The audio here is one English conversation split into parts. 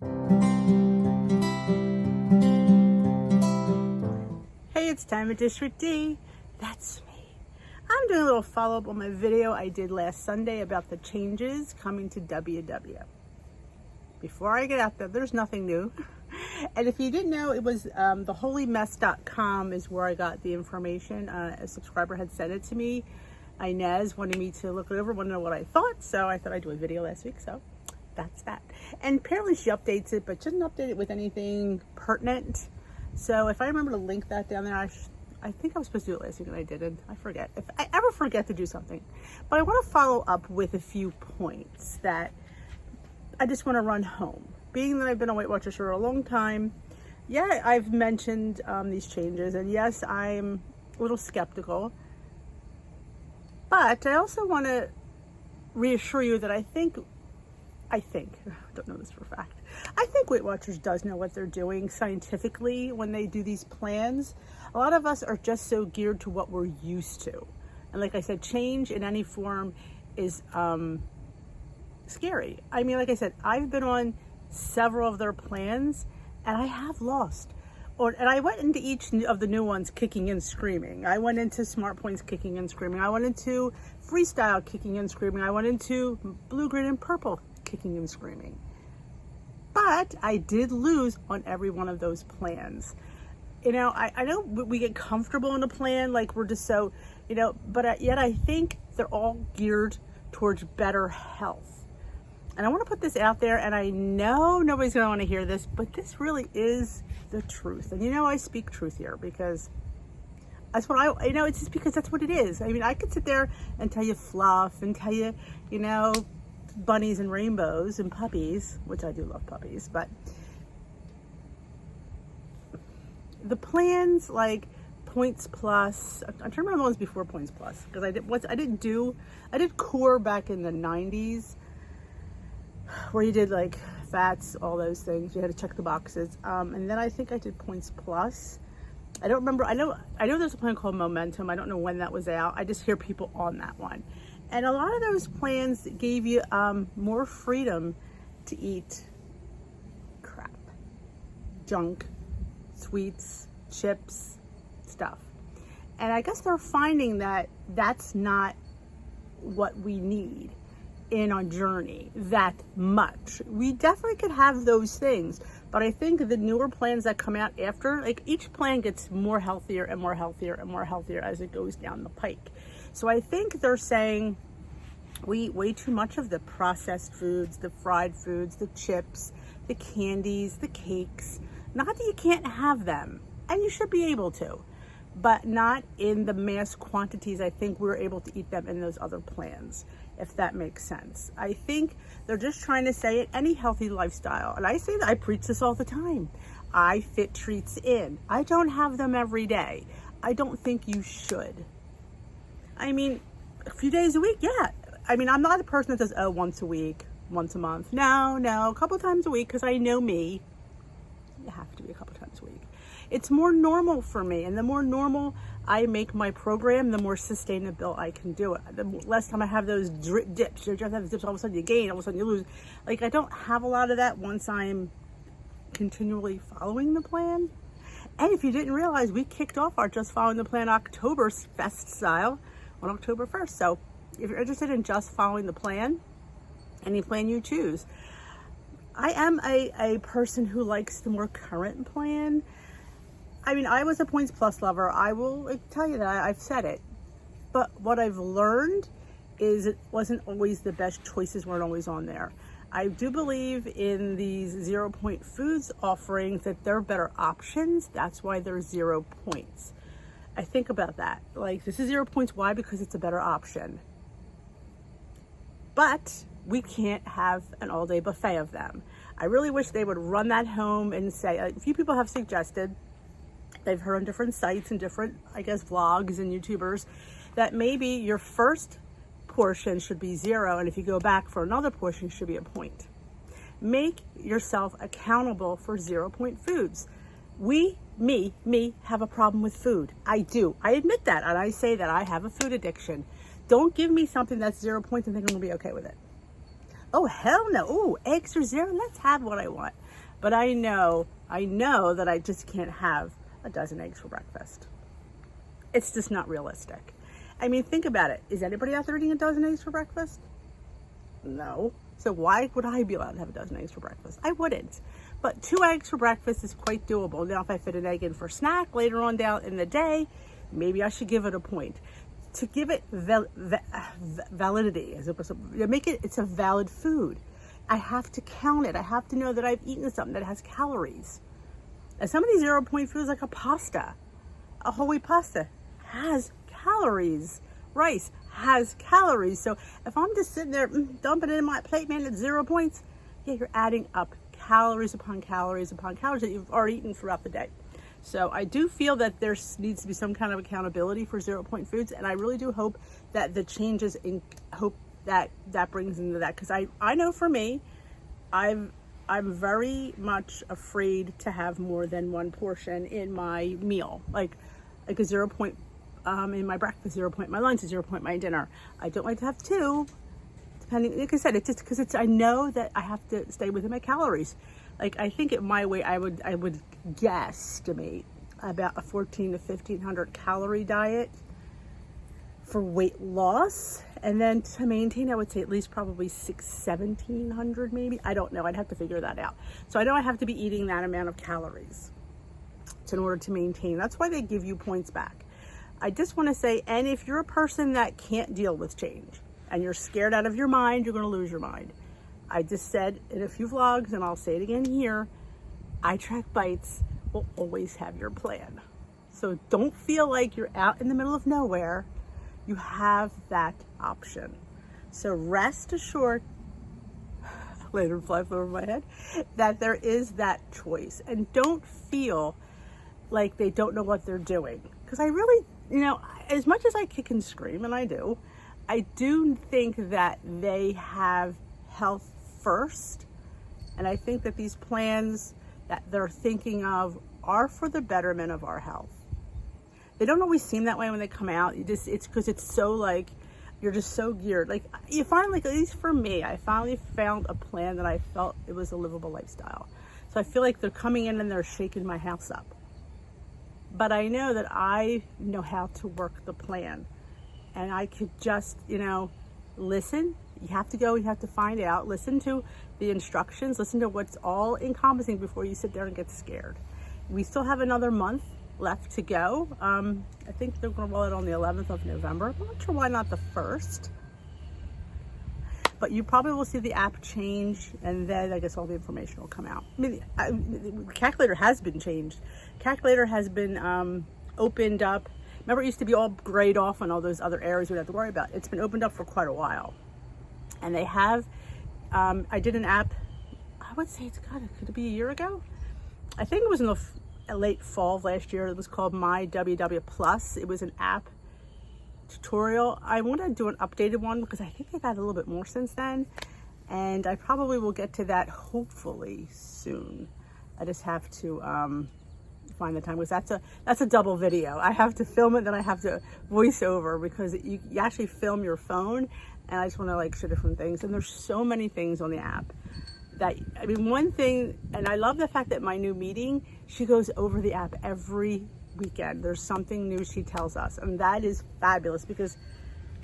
Hey, it's time at District D. That's me. I'm doing a little follow-up on my video I did last Sunday about the changes coming to WW. Before I get out there, there's nothing new. And if you didn't know, it was theholymess.com is where I got the information. A subscriber had sent it to me. Inez wanted me to look it over, wanted to know what I thought. So I thought I'd do a video last week. So that's that. And apparently she updates it, but she doesn't update it with anything pertinent. So if I remember to link that down there, I think I was supposed to do it last week and I didn't. I forget. If I ever forget to do something. But I want to follow up with a few points that I just want to run home. Being that I've been a Weight Watchers for a long time, yeah, I've mentioned these changes. And yes, I'm a little skeptical. But I also want to reassure you that I think, I don't know this for a fact, I think Weight Watchers does know what they're doing scientifically when they do these plans. A lot of us are just so geared to what we're used to. And like I said, change in any form is scary. I mean, like I said, I've been on several of their plans and I have lost. And I went into each of the new ones kicking and screaming. I went into Smart Points kicking and screaming. I went into Freestyle kicking and screaming. I went into Blue, Green, and Purple kicking and screaming. But I did lose on every one of those plans. You know, I know we get comfortable in a plan, like we're just so, you know, but yet I think they're all geared towards better health. And I want to put this out there, and I know nobody's going to want to hear this, but this really is the truth. And you know, I speak truth here because that's what you know, it's just because that's what it is. I mean, I could sit there and tell you fluff and tell you, you know, bunnies and rainbows and puppies, which I do love puppies, but the plans like Points Plus, I'm trying to remember the ones before Points Plus, because I did Core back in the 90s, where you did like fats, all those things. You had to check the boxes. And then I think I did Points Plus. I don't remember. I know there's a plan called Momentum. I don't know when that was out. I just hear people on that one. And a lot of those plans gave you more freedom to eat crap, junk, sweets, chips, stuff. And I guess they're finding that that's not what we need in our journey that much. We definitely could have those things, but I think the newer plans that come out after, like each plan gets more healthier and more healthier and more healthier as it goes down the pike. So I think they're saying we eat way too much of the processed foods, the fried foods, the chips, the candies, the cakes. Not that you can't have them, and you should be able to, but not in the mass quantities I think we're able to eat them in those other plans, if that makes sense. I think they're just trying to say it, any healthy lifestyle. And I say that, I preach this all the time. I fit treats in. I don't have them every day. I don't think you should. I mean, a few days a week, yeah. I mean, I'm not a person that does, once a week, once a month. No, a couple times a week, because I know me. You have to be a couple times a week. It's more normal for me, and the more normal I make my program, the more sustainable I can do it. The less time I have those dips. You just have dips, all of a sudden you gain, all of a sudden you lose. Like, I don't have a lot of that once I'm continually following the plan. And if you didn't realize, we kicked off our Just Following the Plan October Fest style on October 1st. So if you're interested in just following the plan, any plan you choose. I am a person who likes the more current plan. I mean, I was a Points Plus lover. I will tell you that. I've said it. But what I've learned is it wasn't always the best choices weren't always on there. I do believe in these 0 point foods offerings that they're better options. That's why they're 0 points. I think about that. Like, this is 0 points. Why? Because it's a better option. But we can't have an all-day buffet of them. I really wish they would run that home and say, a few people have suggested, they've heard on different sites and different, I guess, vlogs and YouTubers, that maybe your first portion should be 0, and if you go back for another portion, it should be a point. Make yourself accountable for 0 point foods. Me have a problem with food. I do. I admit that, and I say that I have a food addiction. Don't give me something that's 0 points and think I'm gonna be okay with it. Oh, hell no. Oh, eggs are 0. Let's have what I want. But I know that I just can't have a dozen eggs for breakfast. It's just not realistic. I mean, think about it. Is anybody out there eating a dozen eggs for breakfast? No. So why would I be allowed to have a dozen eggs for breakfast? I wouldn't. But 2 eggs for breakfast is quite doable. Now, if I fit an egg in for snack later on down in the day, maybe I should give it a point. To give it validity, as opposed to make it, it's a valid food. I have to count it. I have to know that I've eaten something that has calories. And some of these 0 point foods, like a whole wheat pasta, has calories. Rice has calories. So if I'm just sitting there dumping it in my plate, man, it's 0 points. Yeah, you're adding up calories upon calories upon calories that you've already eaten throughout the day. So I do feel that there needs to be some kind of accountability for 0 point foods, and I really do hope that the changes that brings into that, because I know for me, I'm very much afraid to have more than 1 portion in my meal, like a 0 point in my breakfast, 0 point in my lunch, 0 point in my dinner. I don't like to have 2, depending. Like I said, it's just because I know that I have to stay within my calories. Like, I think at my weight, I would guesstimate about a 1,400 to 1,500 calorie diet for weight loss, and then to maintain, I would say at least probably 1,700 maybe. I don't know. I'd have to figure that out. So I know I have to be eating that amount of calories in order to maintain. That's why they give you points back. I just want to say, and if you're a person that can't deal with change and you're scared out of your mind, you're going to lose your mind. I just said in a few vlogs, and I'll say it again here, iTrack Bites will always have your plan. So don't feel like you're out in the middle of nowhere. You have that option. So rest assured, later flies over my head, that there is that choice. And don't feel like they don't know what they're doing. Because I really, as much as I kick and scream, and I do think that they have health first. And I think that these plans that they're thinking of are for the betterment of our health. They don't always seem that way when they come out. It's because it's so like, you're just so geared. Like, you finally, at least for me, I finally found a plan that I felt it was a livable lifestyle. So I feel like they're coming in and they're shaking my house up. But I know that I know how to work the plan. And I could just, listen. You have to go, you have to find out, listen to the instructions, listen to what's all encompassing before you sit there and get scared. We still have another month left to go. I think they're going to roll it on the 11th of November. I'm not sure why not the 1st. But you probably will see the app change, and then I guess all the information will come out. I mean, the calculator has been changed. Calculator has been opened up. Remember, it used to be all grayed off on all those other areas we didn't have to worry about. It's been opened up for quite a while. And they have, I did an app, I would say could it be a year ago? I think it was in the late fall of last year. It was called My WW Plus. It was an app tutorial. I want to do an updated one because I think they've had a little bit more since then. And I probably will get to that hopefully soon. I just have to find the time, because that's a double video. I have to film it, then I have to voice over, because you actually film your phone, and I just want to show different things. And there's so many things on the app that, one thing, and I love the fact that my new meeting, she goes over the app every weekend. There's something new she tells us, and that is fabulous, because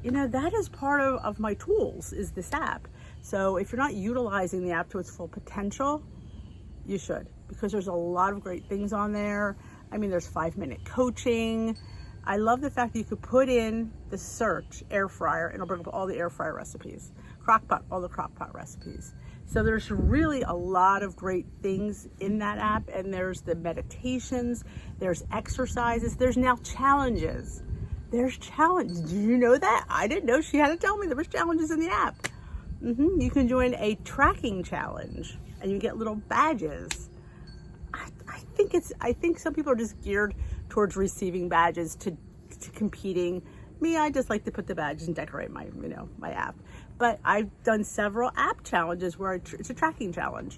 that is part of my tools, is this app. So if you're not utilizing the app to its full potential, you should, because there's a lot of great things on there. There's 5-minute coaching. I love the fact that you could put in the search air fryer and it'll bring up all the air fryer recipes, crock pot, all the crock pot recipes. So there's really a lot of great things in that app, and there's the meditations, there's exercises, there's now challenges. There's challenges. Did you know that? I didn't know. She had to tell me there was challenges in the app. You can join a tracking challenge and you get little badges. I think some people are just geared towards receiving badges to competing. Me, I just like to put the badges and decorate my app. But I've done several app challenges where it's a tracking challenge.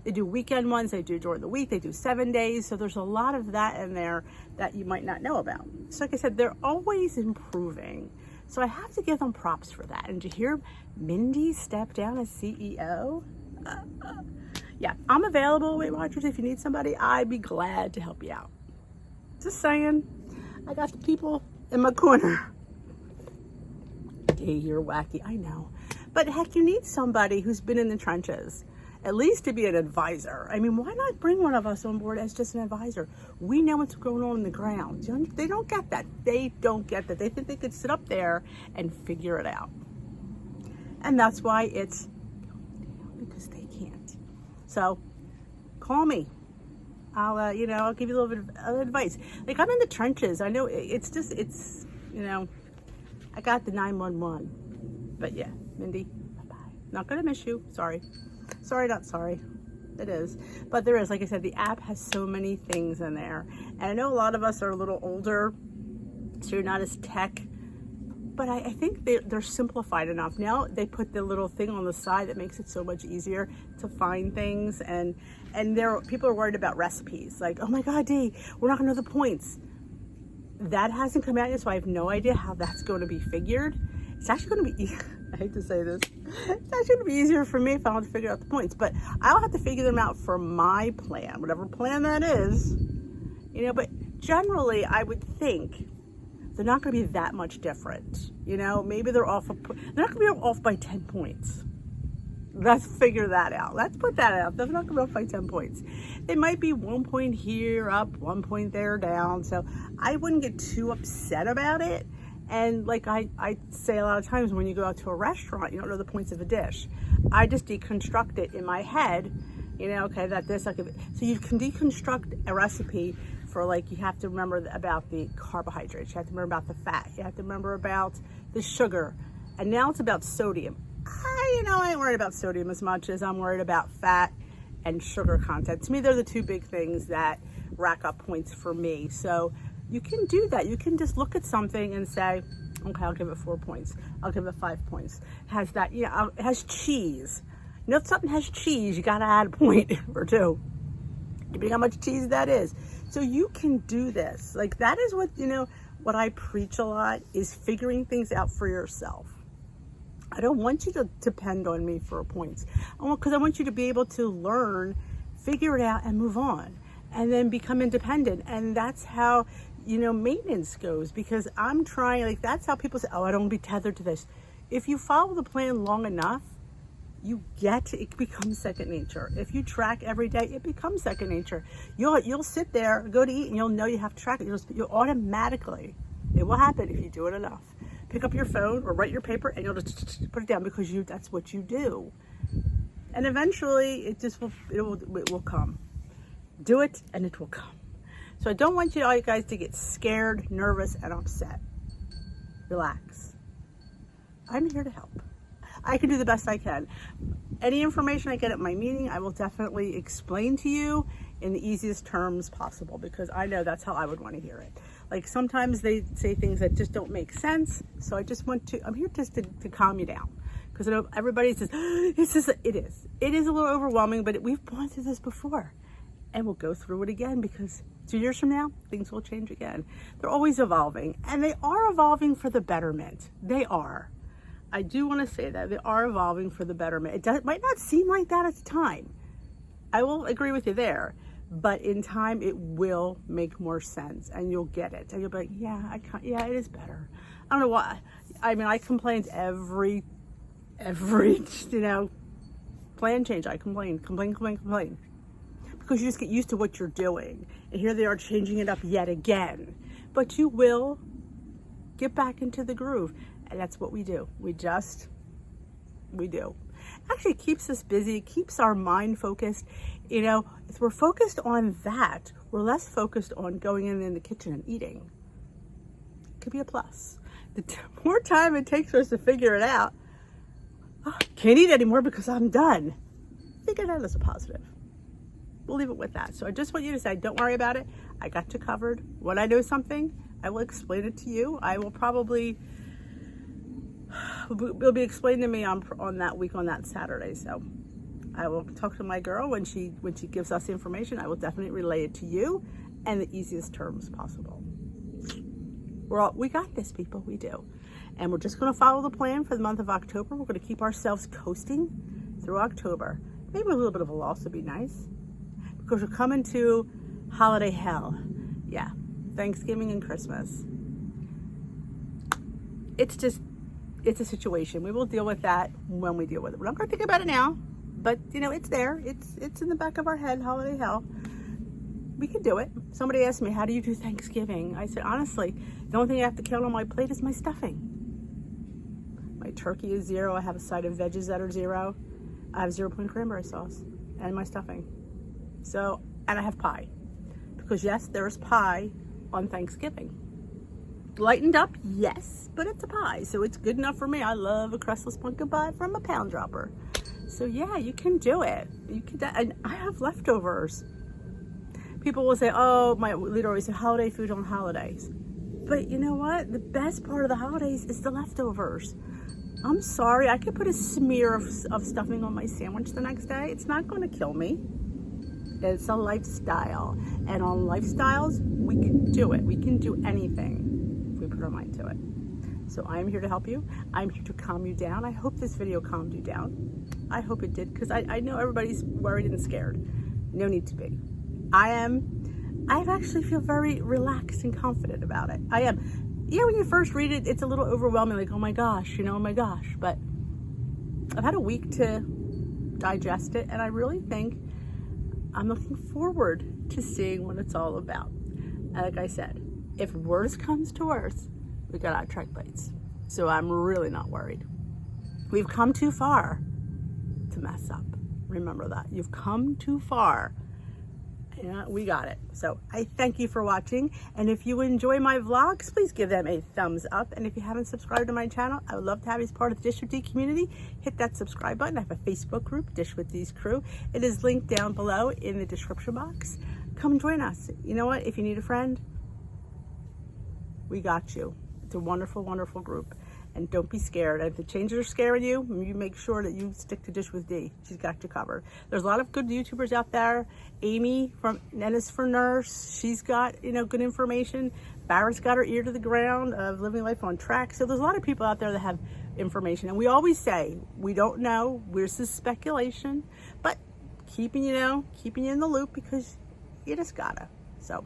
They do weekend ones, they do during the week, they do 7 days. So there's a lot of that in there that you might not know about. So like I said, they're always improving. So I have to give them props for that. And to hear Mindy step down as CEO, yeah, I'm available, Weight Watchers. If you need somebody, I'd be glad to help you out. Just saying, I got the people in my corner. Hey, you're wacky, I know. But heck, you need somebody who's been in the trenches, at least to be an advisor. I mean, why not bring one of us on board as just an advisor? We know what's going on in the ground. They don't get that. They don't get that. They think they could sit up there and figure it out. And that's why it's because they can't. So call me. I'll give you a little bit of advice. Like, I'm in the trenches. I know it's I got the 911. But yeah, Mindy, bye-bye. Not gonna miss you. Sorry. Sorry, not sorry. It is. But there is, like I said, the app has so many things in there. And I know a lot of us are a little older, so you're not as tech. But I think they're simplified enough. Now they put the little thing on the side that makes it so much easier to find things. And people are worried about recipes. Like, oh my God, Dee, we're not gonna know the points. That hasn't come out yet, so I have no idea how that's going to be figured. It's actually going to be, I hate to say this, it's actually going to be easier for me if I want to figure out the points. But I'll have to figure them out for my plan, whatever plan that is. But generally, I would think they're not going to be that much different. Maybe they're not going to be off by 10 points. Let's figure that out. Let's put that out. They're not going to be off by 10 points. They might be 1 point here up, 1 point there down. So I wouldn't get too upset about it. And like I say a lot of times, when you go out to a restaurant, you don't know the points of a dish. I just deconstruct it in my head. Okay, that this, so you can deconstruct a recipe for, like, you have to remember about the carbohydrates. You have to remember about the fat. You have to remember about the sugar. And now it's about sodium. I ain't worried about sodium as much as I'm worried about fat and sugar content. To me, they're the two big things that rack up points for me. So you can do that. You can just look at something and say, okay, I'll give it 4 points. I'll give it 5 points. Has that, it has cheese. If something has cheese, you got to add a point or two, depending on how much cheese that is. So you can do this. Like, that is what I preach a lot, is figuring things out for yourself. I don't want you to depend on me for points. Because I want you to be able to learn, figure it out, and move on. And then become independent. And that's how, maintenance goes. Because I'm trying, that's how people say, oh, I don't want to be tethered to this. If you follow the plan long enough, it becomes second nature. If you track every day, it becomes second nature. You'll sit there, go to eat, and you'll know you have to track it. You'll automatically, it will happen if you do it enough. Pick up your phone or write your paper, and you'll just put it down, because that's what you do. And eventually it will come. Do it and it will come. So I don't want you guys to get scared, nervous, and upset. Relax. I'm here to help. I can do the best I can. Any information I get at my meeting, I will definitely explain to you in the easiest terms possible, because I know that's how I would want to hear it. Like, sometimes they say things that just don't make sense. So I'm here just to calm you down. Because I know everybody says, it is a little overwhelming, but we've gone through this before. And we'll go through it again, because 2 years from now, things will change again. They're always evolving, and they are evolving for the betterment. They are. I do want to say that they are evolving for the betterment. It might not seem like that at the time. I will agree with you there, but in time it will make more sense, and you'll get it, and you'll be like, yeah, it is better. I don't know why. I mean, I complained every plan change. I complain, because you just get used to what you're doing, and here they are changing it up yet again. But you will get back into the groove. And that's what we do. We do. Actually, it keeps us busy, keeps our mind focused. If we're focused on that, we're less focused on going in the kitchen and eating. It could be a plus. The more time it takes for us to figure it out, can't eat anymore because I'm done. Figure that as a positive. We'll leave it with that. So I just want you to say, don't worry about it. I got you covered. When I know something, I will explain it to you. I will probably... It'll be explained to me on that week, on that Saturday. So I will talk to my girl when she gives us the information. I will definitely relay it to you in the easiest terms possible. We got this, people. We do. And we're just going to follow the plan for the month of October. We're going to keep ourselves coasting through October. Maybe a little bit of a loss would be nice, because we're coming to holiday hell. Yeah, Thanksgiving and Christmas. It's a situation. We will deal with that when we deal with it. We're not going to think about it now, but you know, it's there. It's in the back of our head, holiday hell. We can do it. Somebody asked me, how do you do Thanksgiving? I said, honestly, the only thing I have to count on my plate is my stuffing. My turkey is 0. I have a side of veggies that are 0. I have 0-point cranberry sauce and my stuffing. So, and I have pie. Because yes, there's pie on Thanksgiving. Lightened up, yes, but it's a pie, so it's good enough for me. I love a crustless pumpkin pie from a Pound Dropper. So yeah, you can do it. You can, and I have leftovers. People will say, oh, my leader always said holiday food on holidays. But you know what? The best part of the holidays is the leftovers. I'm sorry, I could put a smear of stuffing on my sandwich the next day. It's not going to kill me. It's a lifestyle. And on lifestyles, we can do it. We can do anything if we put our mind to it. So I'm here to help you. I'm here to calm you down. I hope this video calmed you down. I hope it did, because I know everybody's worried and scared. No need to be. I actually feel very relaxed and confident about it. I am. Yeah, when you first read it, it's a little overwhelming, like, oh my gosh, oh my gosh. But I've had a week to digest it, and I really think I'm looking forward to seeing what it's all about. And like I said, if worse comes to worse, we got our trike bites. So I'm really not worried. We've come too far to mess up. Remember that. You've come too far. Yeah, we got it. So I thank you for watching. And if you enjoy my vlogs, please give them a thumbs up. And if you haven't subscribed to my channel, I would love to have you as part of the Dish with D community. Hit that subscribe button. I have a Facebook group, Dish with D's Crew. It is linked down below in the description box. Come join us. You know what? If you need a friend, we got you. It's a wonderful, wonderful group. And don't be scared. And if the changes are scaring you, you make sure that you stick to Dish with D. She's got you covered. There's a lot of good YouTubers out there. Amy from Nennis for Nurse, she's got, good information. Barrett's got her ear to the ground of living life on track. So there's a lot of people out there that have information. And we always say, we don't know. This is speculation. But keeping you in the loop, because you just gotta. So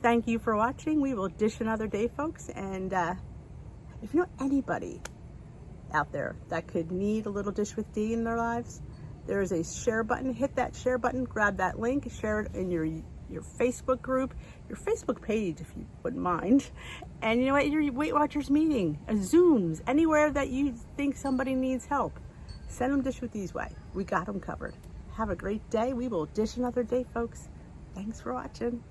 thank you for watching. We will dish another day, folks. And if you know anybody out there that could need a little Dish with D in their lives, there is a share button. Hit that share button, grab that link, share it in your Facebook group, your Facebook page, if you wouldn't mind. And you know what, your Weight Watchers meeting, Zooms, anywhere that you think somebody needs help, send them Dish with D's way. We got them covered. Have a great day. We will dish another day, folks. Thanks for watching.